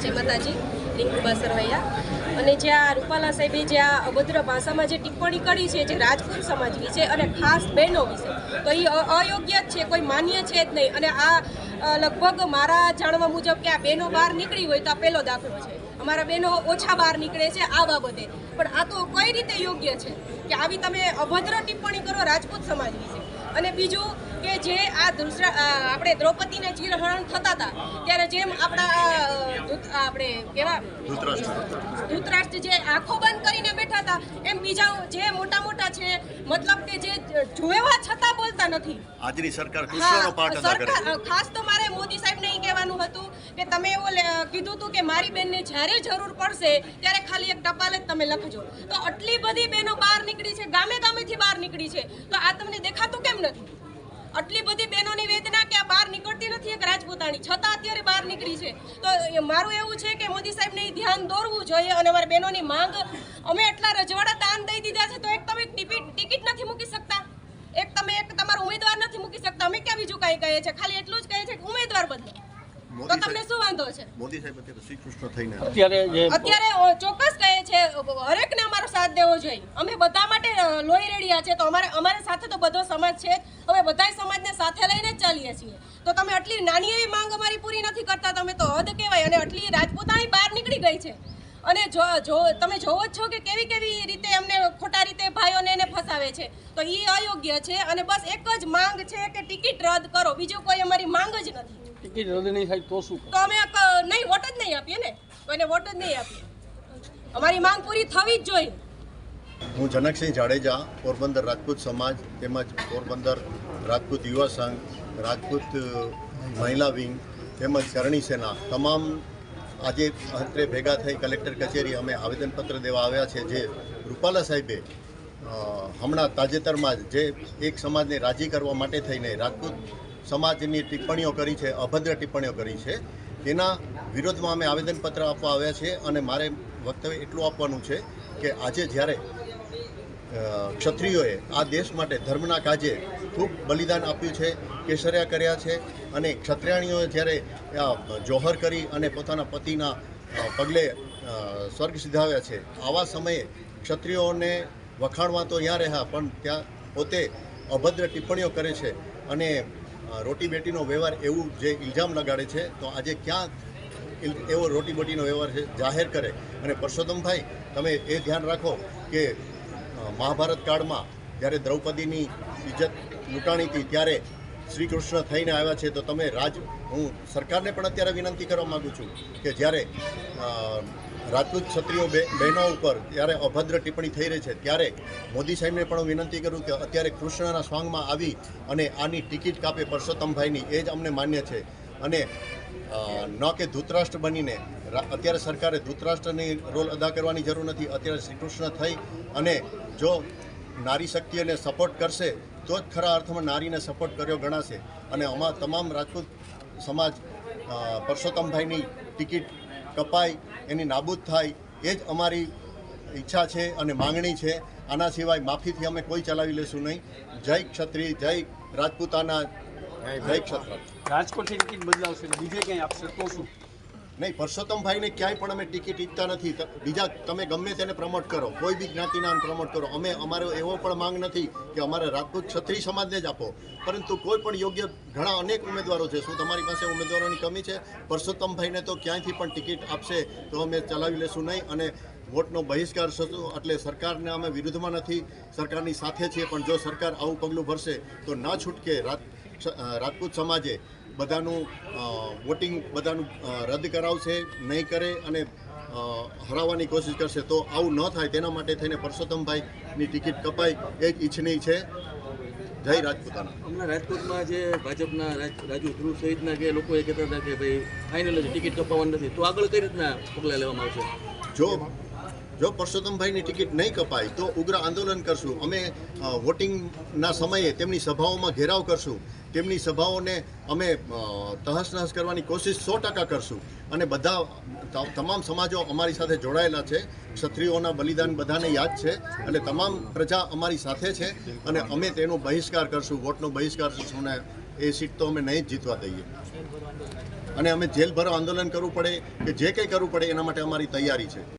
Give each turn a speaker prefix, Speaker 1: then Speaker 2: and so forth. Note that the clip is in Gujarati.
Speaker 1: જય માતાજી, રિંકુબા સરવૈયા। અને જ્યાં રૂપાલા સાહેબે જે આ અભદ્ર ભાષામાં જે ટિપ્પણી કરી છે જે રાજપૂત સમાજ વિશે અને ખાસ બહેનો વિશે, તો એ અયોગ્ય જ છે, કોઈ માન્ય છે જ નહીં। અને આ લગભગ મારા જાણવા મુજબ કે આ બહેનો બહાર નીકળી હોય તો આ પહેલો દાખલો છે। અમારા બહેનો ઓછા બહાર નીકળે છે આ બાબતે, પણ આ તો કઈ રીતે યોગ્ય છે કે આવી તમે અભદ્ર ટિપ્પણી કરો રાજપૂત સમાજ વિશે? અને બીજું કે જે આપણે દ્રૌપદીને ચીરહરણ થતા હતા ત્યારે જેમ આપણે કેવા ધૃતરાષ્ટ્ર જે આંખો બંધ કરીને બેઠા હતા, એમ બીજા જે મોટા મોટા છે, મતલબ કે જે જોયા છતાં બોલતા નથી।
Speaker 2: આજની સરકાર કૃષ્ણનો પાઠ અદા કરે છે।
Speaker 1: ખાસ તો મારે મોદી સાહેબને એ કહેવાનું હતું કે તમે એવું કીધું હતું કે મારી બેનને જ્યારે જરૂર પડશે ત્યારે ખાલી એક ટપાલ જ તમે લખજો, તો આટલી બધી બહેનો બહાર નીકળી છે, ગામે ગામેથી બહાર નીકળી છે, તો આ તમને દેખાતું કેમ નથી? આટલી બધી બહેનોની વેદના કે આ બહાર નીકળતી નથી એક રાજપૂતાણી, છતાં અત્યારે બહાર નીકળી છે। તો મારું એવું છે કે મોદી સાહેબને ધ્યાન દોરવું જોઈએ અને અમારી બહેનોની માંગ, અમે એટલા રજવાડા દાન દઈ દીધા છે તો એક તમે ટિકિટ નથી મૂકી શકતા, એક તમે તમારો ઉમેદવાર નથી મૂકી શકતા, અમે ક્યાં બીજું કાંઈ કહીએ છીએ? ખાલી એટલું જ કહીએ છીએ કે ઉમેદવાર બદલો, તો તમને શું વાંધો છે?
Speaker 2: મોદી સાહેબ અત્યારે શ્રી કૃષ્ણ થઈને
Speaker 1: અત્યારે ચોક્કસ કહે છે હરેકને અમારો સાથ દેવો જોઈએ। અમે બધા માટે લોહી રેડિયા છે, તો અમારે સાથે તો બધો સમાજ છે, અમે બધા સમાજને સાથે લઈને જ ચાલીએ છીએ। તો તમે આટલી નાની એવી માંગ અમારી પૂરી નથી કરતા, તમે તો હદ કહેવાય। અને આટલી રાજપૂતાણી બહાર નીકળી ગઈ છે અને તમે જોવો જ છો કે કેવી રીતે અમને ખોટા રીતે ભાઈઓને એને ફસાવે છે, તો એ અયોગ્ય છે। અને બસ એક જ માંગ છે કે ટિકિટ રદ કરો, બીજું કોઈ અમારી માંગ જ નથી।
Speaker 3: ટિકિટ રદ નહીં થાય તો શું?
Speaker 1: તો અમે નહીં વોટ જ નહીં આપીએ ને, કોઈને વોટ જ નહીં આપીએ, અમારી માંગ પૂરી થવી જ જોઈએ।
Speaker 2: હું જનકસિંહ જાડેજા, પોરબંદર રાજપૂત સમાજ તેમજ પોરબંદર રાજપૂત યુવા સંઘ, રાજપૂત મહિલા વિંગ તેમજ કરણી સેના તમામ આજે અત્રે ભેગા થઈ કલેક્ટર કચેરી અમે આવેદનપત્ર દેવા આવ્યા છે। જે રૂપાલા સાહેબે હમણાં તાજેતરમાં જે એક સમાજને રાજી કરવા માટે થઈને રાજપૂત સમાજની ટિપ્પણીઓ કરી છે, અભદ્ર ટિપ્પણીઓ કરી છે, તેના વિરોધમાં અમે આવેદનપત્ર આપવા આવ્યા છે। અને મારે વક્તવ્ય એટલું આપવાનું છે કે આજે જ્યારે ક્ષત્રિયોએ આ દેશ માટે ધર્મના કાજે ખૂબ બલિદાન આપ્યું છે, કેસરિયા કર્યા છે, અને ક્ષત્રિયાણીઓએ જ્યારે જોહર કરી અને પોતાના પતિના પગલે સ્વર્ગ સિધાવ્યા છે, આવા સમયે ક્ષત્રિયોને વખાણવા તો ત્યાં રહ્યા પણ ત્યાં પોતે અભદ્ર ટિપ્પણીઓ કરે છે અને રોટી બેટીનો વ્યવહાર એવું જે ઇલ્ઝામ લગાડે છે, તો આજે ક્યાં એવો રોટી બોટીનો વ્યવહાર છે જાહેર કરે। અને પરસોત્તમભાઈ, તમે એ ધ્યાન રાખો કે મહાભારત કાળમાં જ્યારે દ્રૌપદીની ઇજ્જત લૂંટાણી હતી ત્યારે શ્રી કૃષ્ણ થઈને આવ્યા છે, તો તમે હું સરકારને પણ અત્યારે વિનંતી કરવા માગું છું કે જ્યારે રાજપૂત ક્ષત્રિયો બહેનો ઉપર જ્યારે અભદ્ર ટિપ્પણી થઈ રહી છે ત્યારે મોદી સાહેબને પણ હું વિનંતી કરું કે અત્યારે કૃષ્ણના સ્વાંગમાં આવી અને આની ટિકિટ કાપે પરસોત્તમભાઈની, એ જ અમને માન્ય છે। અને ન કે ધૃતરાષ્ટ્ર બનીને અત્યારે સરકારે ધૃતરાષ્ટ્રની રોલ અદા કરવાની જરૂર નથી। અત્યારે શ્રી કૃષ્ણ થઈ અને જો નારી શક્તિને સપોર્ટ કરશે તો જ ખરા અર્થમાં નારીને સપોર્ટ કર્યો ગણાશે। અને અમારા તમામ રાજપૂત સમાજ પરસોત્તમભાઈની ટિકિટ કપાય, એની નાબૂદ થાય, એ જ અમારી ઈચ્છા છે અને માંગણી છે। આના સિવાય માફીથી અમે કોઈ ચલાવી લેશું નહીં। જય ક્ષત્રિય, જય રાજપૂતાના, જય ક્ષત્ર।
Speaker 3: રાજકોટથી ટિકિટ બદલાવશે, બીજે ક્યાંય આપશે તો શું?
Speaker 2: નહીં, પરસોત્તમભાઈને ક્યાંય પણ અમે ટિકિટ ઈચ્છતા નથી। બીજા તમે ગમે તેને પ્રમોટ કરો, કોઈ બી જ્ઞાતિના પ્રમોટ કરો, અમારો એવો પણ માંગ નથી કે અમારે રાજપૂત ક્ષત્રિય સમાજને જ આપો, પરંતુ કોઈ પણ યોગ્ય ઘણા અનેક ઉમેદવારો છે। શું તમારી પાસે ઉમેદવારોની કમી છે? પરસોત્તમભાઈને તો ક્યાંયથી પણ ટિકિટ આપશે તો અમે ચલાવી લેશું નહીં અને વોટનો બહિષ્કાર થશું। એટલે સરકારને અમે વિરુદ્ધમાં નથી, સરકારની સાથે છીએ, પણ જો સરકાર આવું પગલું ભરશે તો ના છૂટકે રાજપૂત સમાજે બધાનું વોટિંગ બધાનું રદ કરાવશે, નહીં કરે અને હરાવવાની કોશિશ કરશે। તો આવું ન થાય તેના માટે થઈને પરસોત્તમભાઈની ટિકિટ કપાય એ જ ઈચ્છનીય છે। જય રાજપૂતાના।
Speaker 4: હમણાં રાજકોટમાં જે ભાજપના રાજુ ધ્રુવ સહિતના જે લોકોએ કહેતા હતા કે ભાઈ ફાઇનલ ટિકિટ કપાવવાની નથી, તો આગળ કઈ રીતના પગલાં લેવામાં આવશે?
Speaker 2: જો પરસોત્તમભાઈની ટિકિટ નહીં કપાય તો ઉગ્ર આંદોલન કરશું। અમે વોટિંગના સમયે તેમની સભાઓમાં ઘેરાવ કરશું, તેમની સભાઓને અમે તહસ નહસ કરવાની કોશિશ 100% કરશું। અને બધા તમામ સમાજો અમારી સાથે જોડાયેલા છે, ક્ષત્રિયોના બલિદાન બધાને યાદ છે, એટલે તમામ પ્રજા અમારી સાથે છે અને અમે તેનો બહિષ્કાર કરશું, વોટનો બહિષ્કાર કરશું અને એ સીટ તો અમે નહીં જ જીતવા દઈએ। અને અમે જેલ ભરો આંદોલન કરવું પડે કે જે કંઈ કરવું પડે એના માટે અમારી તૈયારી છે.